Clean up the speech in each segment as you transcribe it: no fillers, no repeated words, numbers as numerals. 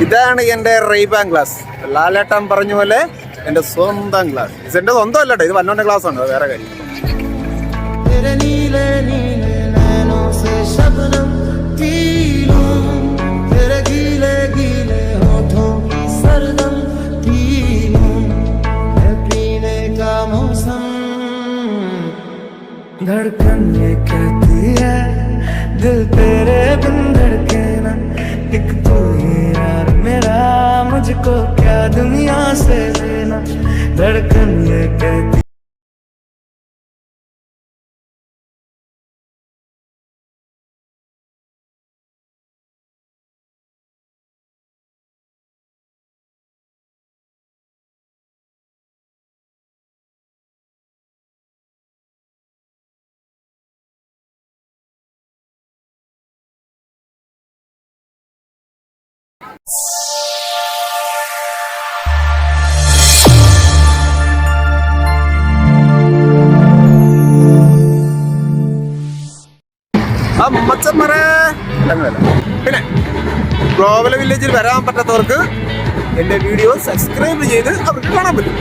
ഇതാണ് എൻ്റെ Ray Ban glass. ലാലേട്ടൻ പറഞ്ഞ പോലെ എൻ്റെ സ്വന്തം ഗ്ലാസ്. ഇത് എൻ്റെ സ്വന്തം അല്ലട്ടോ, ഇത് വന്നോന്റെ ഗ്ലാസ് ആണ്, വേറെ കാര്യം. धड़कन ये कहती है दिल तेरे बिन धड़के ना, एक तू ही यार मेरा, मुझको क्या दुनिया से लेना. धड़कन ये कहती മച്ചന്മാരെ പിന്നെ ഗ്ലോബൽ വില്ലേജിൽ വരാൻ പറ്റാത്തവർക്ക് എൻ്റെ വീഡിയോ സബ്സ്ക്രൈബ് ചെയ്ത് അവർക്ക് കാണാൻ പറ്റും.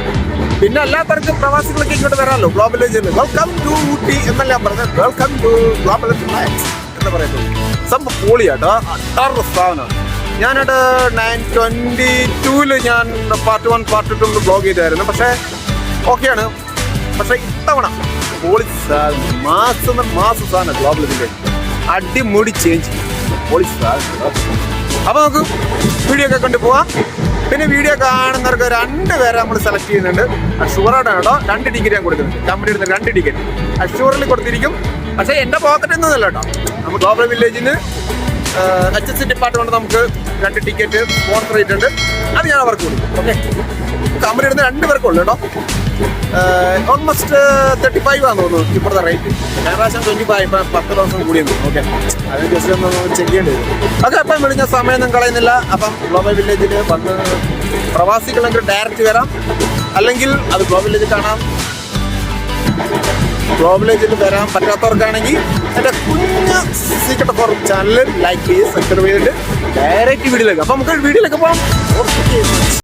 പിന്നെ അല്ലാത്തവർക്ക് പ്രവാസികളൊക്കെ ഇങ്ങോട്ട് വരാമല്ലോ ഗ്ലോബൽ വില്ലേജിൽ. വെൽക്കം ടു ഊട്ടി എന്നല്ല ഞാൻ പറഞ്ഞത്, വെൽക്കം ടു ഗ്ലോബൽ എന്ന് പറയുന്നത്. സംഭവം പൊളിയാട്ടോ, അട്ടാറ് സ്ഥാപനമാണ്. ഞാനത് 9/22 ഞാൻ പാർട്ട് 1 പാർട്ട് 2 ബ്ലോഗ് ചെയ്തായിരുന്നു. പക്ഷേ ഓക്കെയാണ്. പക്ഷേ ഇത്തവണ പൊളി മാസ സാധനം ഗ്ലോബൽ വില്ലേജ് അടിമുടി ചേഞ്ച് പൊളി സാധനം. അപ്പോൾ നമുക്ക് വീഡിയോ ഒക്കെ കൊണ്ട് പോവാം. പിന്നെ വീഡിയോ കാണുന്നവർക്ക് 2 പേരെ നമ്മൾ സെലക്ട് ചെയ്യുന്നുണ്ട്. അഷൂറാണ് കേട്ടോ, 2 ടിക്കറ്റ് ഞാൻ കൊടുക്കുന്നുണ്ട്. കമ്പനി എടുത്ത 2 ടിക്കറ്റ് അഷൂറിൽ കൊടുത്തിരിക്കും. പക്ഷേ എൻ്റെ പോക്കറ്റിൽ നിന്നല്ല കേട്ടോ, നമ്മൾ ഗ്ലോബൽ വില്ലേജിന് HSC ഡിപ്പാർട്ട്മെന്റ് നമുക്ക് 2 ടിക്കറ്റ് സ്പോൺസർ ചെയ്തിട്ടുണ്ട്. അത് ഞാൻ അവർക്ക് കൊടുക്കും. ഓക്കെ, കമ്പനി എടുത്ത് 2 പേർക്കുള്ളൂ കേട്ടോ. ഓൾമോസ്റ്റ് 35 ആണെന്ന് തോന്നുന്നു ഇപ്പോഴത്തെ റേറ്റ്. കഴിഞ്ഞ പ്രാവശ്യം 25, ഇപ്പം 10 ദിവസം കൂടിയെന്ന്. ഓക്കെ, അത് ജസ്റ്റ് ഒന്ന് ചെക്ക് ചെയ്യേണ്ടി വരും. ഓക്കെ, അപ്പം വിളിഞ്ഞ സമയമൊന്നും കളയുന്നില്ല. അപ്പം ഗ്ലോബൽ വില്ലേജിൽ വന്ന് പ്രവാസികളെങ്കിൽ ഡയറക്റ്റ് വരാം, അല്ലെങ്കിൽ അത് ഗ്ലോബൽ വില്ലേജ് കാണാം. ഗ്ലോബൽ വില്ലേജിൽ വരാൻ പറ്റാത്തവർക്കാണെങ്കിൽ എൻ്റെ കുഞ്ഞ സീക്രട്ട് ഫോർ ചാനൽ ലൈക്ക് ചെയ്ത് സബ്സ്ക്രൈബ് ചെയ്തിട്ട് ഡയറക്റ്റ് വീഡിയോയിലേക്ക്. അപ്പം നമുക്ക് വീഡിയോയിലേക്ക് പോകാം. ഓക്കെ.